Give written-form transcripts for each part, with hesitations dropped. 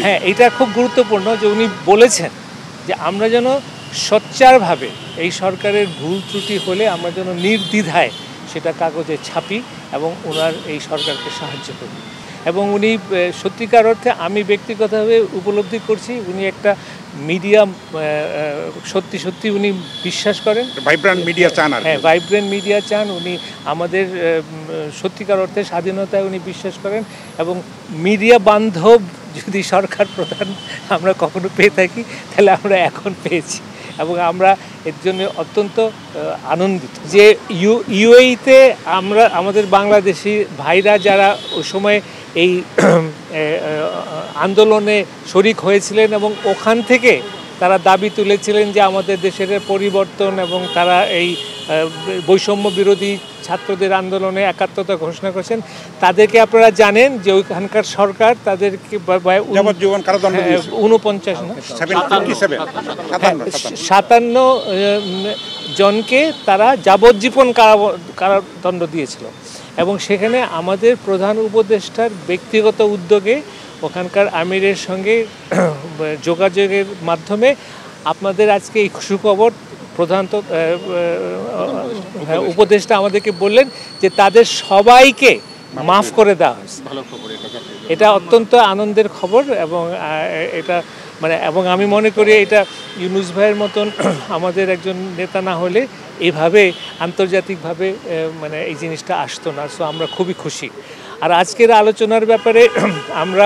হ্যাঁ, এটা খুব গুরুত্বপূর্ণ যে উনি বলেছেন যে আমরা যেন সোচ্চারভাবে এই সরকারের ভুল ত্রুটি হলে আমরা যেন নির্দ্বিধায় সেটা কাগজে ছাপি এবং ওনার এই সরকারকে সাহায্য করি। এবং উনি সত্যিকার অর্থে আমি ব্যক্তিগতভাবে উপলব্ধি করছি উনি একটা মিডিয়া সত্যি সত্যি উনি বিশ্বাস করেন, ভাইব্রেন্ট মিডিয়া চান। হ্যাঁ, ভাইব্রেন্ট মিডিয়া চান। উনি আমাদের সত্যিকার অর্থে স্বাধীনতায় উনি বিশ্বাস করেন এবং মিডিয়া বান্ধব যদি সরকার প্রধান আমরা কখনো পেয়ে থাকি তাহলে আমরা এখন পেয়েছি এবং আমরা এর জন্য অত্যন্ত আনন্দিত যে ইউএইতে আমরা আমাদের বাংলাদেশি ভাইরা যারা ওই সময় এই আন্দোলনে শরিক হয়েছিলেন এবং ওখান থেকে তারা দাবি তুলেছিলেন যে আমাদের দেশের পরিবর্তন এবং তারা এই বৈষম্য বিরোধী ছাত্রদের আন্দোলনে একাত্মতা ঘোষণা করেছেন, তাদেরকে আপনারা জানেন যে ওইখানকার সরকার তাদেরকে 57 জনকে তারা যাবজ্জীবন কারাদণ্ড দিয়েছিল এবং সেখানে আমাদের প্রধান উপদেষ্টার ব্যক্তিগত উদ্যোগে ওখানকার আমিরের সঙ্গে যোগাযোগের মাধ্যমে আপনাদের আজকে এই সুখবর প্রধানত উপদেষ্টা আমাদেরকে বললেন যে তাদের সবাইকে মাফ করে দেওয়া হয়েছে। এটা অত্যন্ত আনন্দের খবর এবং এটা মানে এবং আমি মনে করি এটা ইউনুস ভাইয়ের মতন আমাদের একজন নেতা না হলে এইভাবে আন্তর্জাতিকভাবে মানে এই জিনিসটা আসতো না। সো আমরা খুবই খুশি। আর আজকের আলোচনার ব্যাপারে আমরা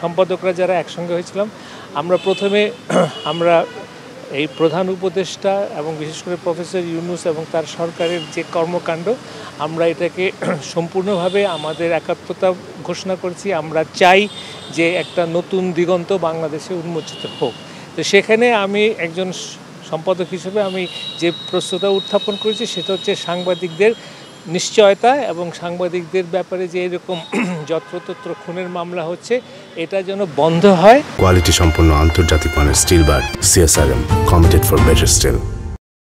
সম্পাদকরা যারা একসঙ্গে হয়েছিলাম আমরা প্রথমে আমরা এই প্রধান উপদেষ্টা এবং বিশেষ করে প্রফেসর ইউনুস এবং তার সরকারের যে কর্মকাণ্ড আমরা এটাকে সম্পূর্ণভাবে আমাদের একাত্মতা ঘোষণা করেছি। আমরা চাই যে একটা নতুন দিগন্ত বাংলাদেশে উন্মোচিত হোক। তো সেখানে আমি একজন সম্পাদক হিসেবে আমি যে প্রশ্নটা উত্থাপন করেছি সেটা হচ্ছে সাংবাদিকদের নিশ্চয়তা এবং সাংবাদিকদের ব্যাপারে যে এরকম যত্রতত্র খুনের মামলা হচ্ছে এটা যেন বন্ধ হয়। কোয়ালিটি সম্পন্ন আন্তর্জাতিক মানের still bar CSRM committed for better still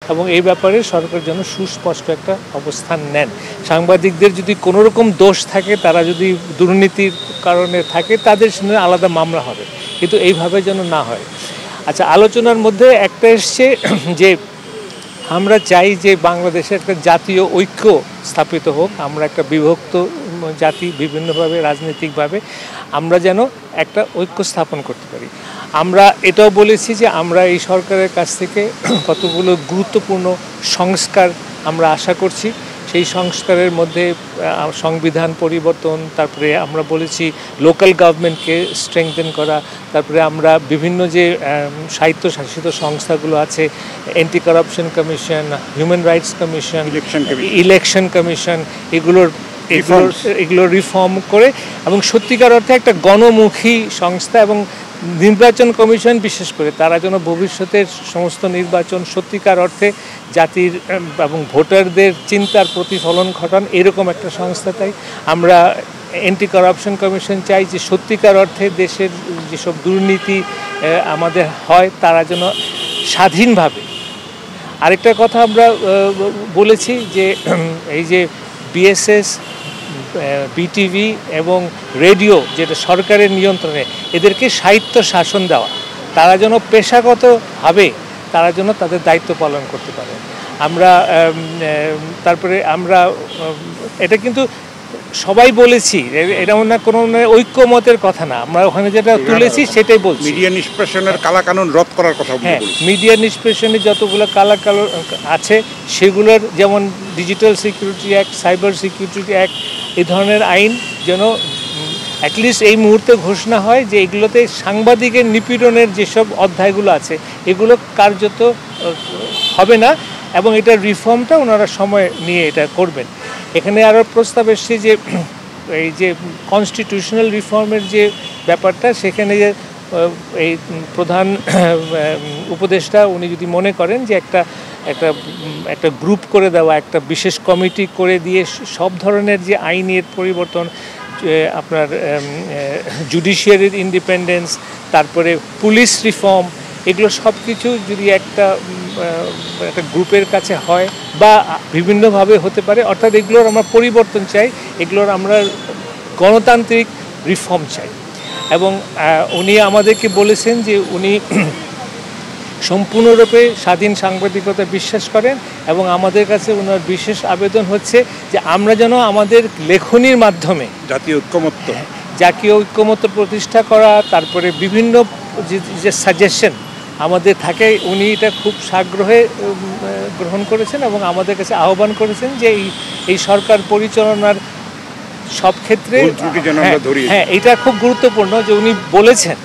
এবং এই ব্যাপারে সরকার যেন সুস্পষ্ট একটা অবস্থান নেন। সাংবাদিকদের যদি কোনো রকম দোষ থাকে, তারা যদি দুর্নীতির কারণে থাকে, তাদের সামনে আলাদা মামলা হবে, কিন্তু এইভাবে যেন না হয়। আচ্ছা, আলোচনার মধ্যে একটা এসছে যে আমরা চাই যে বাংলাদেশে একটা জাতীয় ঐক্য স্থাপিত হোক। আমরা একটা বিভক্ত জাতি, বিভিন্নভাবে রাজনৈতিকভাবে আমরা যেন একটা ঐক্য স্থাপন করতে পারি। আমরা এটাও বলেছি যে আমরা এই সরকারের কাছ থেকে কতগুলো গুরুত্বপূর্ণ সংস্কার আমরা আশা করছি। সেই সংস্কারের মধ্যে সংবিধান পরিবর্তন, তারপরে আমরা বলেছি লোকাল গভর্নমেন্টকে স্ট্রেংথেন করা, তারপরে আমরা বিভিন্ন যে স্বায়ত্তশাসিত সংস্থাগুলো আছে, anti corruption commission, human rights commission, election commission, এগুলো রিফর্ম করে এবং সত্যিকার অর্থে একটা গণমুখী সংস্থা এবং নির্বাচন কমিশন বিশেষ করে তারা যেন ভবিষ্যতের সমস্ত নির্বাচন সত্যিকার অর্থে জাতির এবং ভোটারদের চিন্তার প্রতিফলন ঘটান, এরকম একটা সংস্থা চাই। আমরা অ্যান্টি কারাপশন কমিশন চাই যে সত্যিকার অর্থে দেশের যেসব দুর্নীতি আমাদের হয় তারা যেন স্বাধীনভাবে। আরেকটা কথা আমরা বলেছি যে এই যে বিএসএস, বিটিভি এবং রেডিও যেটা সরকারের নিয়ন্ত্রণে, এদেরকে স্বায়ত্ত শাসন দেওয়া, তারা যেন পেশাগতভাবে তারা যেন তাদের দায়িত্ব পালন করতে পারে। আমরা তারপরে আমরা এটা কিন্তু সবাই বলেছি, এটা না কোনো ঐক্যমতের কথা না, আমরা ওখানে যেটা তুলেছি সেটাই বলছি। মিডিয়া নিষ্পেষণের কালাকানুন রদ করার কথা। হ্যাঁ, মিডিয়া নিষ্পেষণের যতগুলো কালাকানুন আছে সেগুলোর যেমন digital security act, cyber security act, এই ধরনের আইন যেন অ্যাটলিস্ট এই মুহূর্তে ঘোষণা হয় যে এগুলোতে সাংবাদিকের নিপীড়নের যেসব অধ্যায়গুলো আছে এগুলো কার্যত হবে না এবং এটার রিফর্মটা ওনারা সময় নিয়ে এটা করবেন। এখানে আরও প্রস্তাব এসছে যে এই যে কনস্টিটিউশনাল রিফর্মের যে ব্যাপারটা, সেখানে যে এই প্রধান উপদেষ্টা উনি যদি মনে করেন যে একটা গ্রুপ করে দেওয়া, একটা বিশেষ কমিটি করে দিয়ে সব ধরনের যে আইনের পরিবর্তন, আপনার জুডিশিয়ারির ইন্ডিপেন্ডেন্স, তারপরে পুলিশ রিফর্ম, এগুলো সব কিছু যদি একটা গ্রুপের কাছে হয় বা বিভিন্নভাবে হতে পারে, অর্থাৎ এগুলোর আমরা পরিবর্তন চাই, এগুলোর আমরা গণতান্ত্রিক রিফর্ম চাই। এবং উনি আমাদেরকে বলেছেন যে উনি সম্পূর্ণরূপে স্বাধীন সাংবাদিকতা বিশ্বাস করেন এবং আমাদের কাছে ওনার বিশেষ আবেদন হচ্ছে যে আমরা যেন আমাদের লেখনীর মাধ্যমে জাতীয় ঐক্যমত্য জাতীয় ঐক্যমত্য প্রতিষ্ঠা করা, তারপরে বিভিন্ন যে সাজেশন আমাদের থাকে, উনি এটা খুব সাগ্রহে গ্রহণ করেছেন এবং আমাদের কাছে আহ্বান করেছেন যে এই সরকার পরিচালনার সব ক্ষেত্রে হ্যাঁ এটা খুব গুরুত্বপূর্ণ যে উনি বলেছেন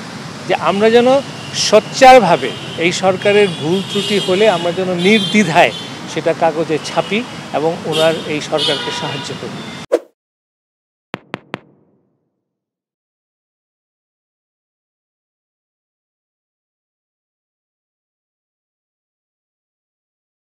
যে আমরা যেন সোচ্চারভাবে এই সরকারের ভুল ত্রুটি হলে আমরা যেন নির্দ্বিধায় সেটা কাগজে ছাপি এবং ওনার এই সরকারকে সাহায্য করি।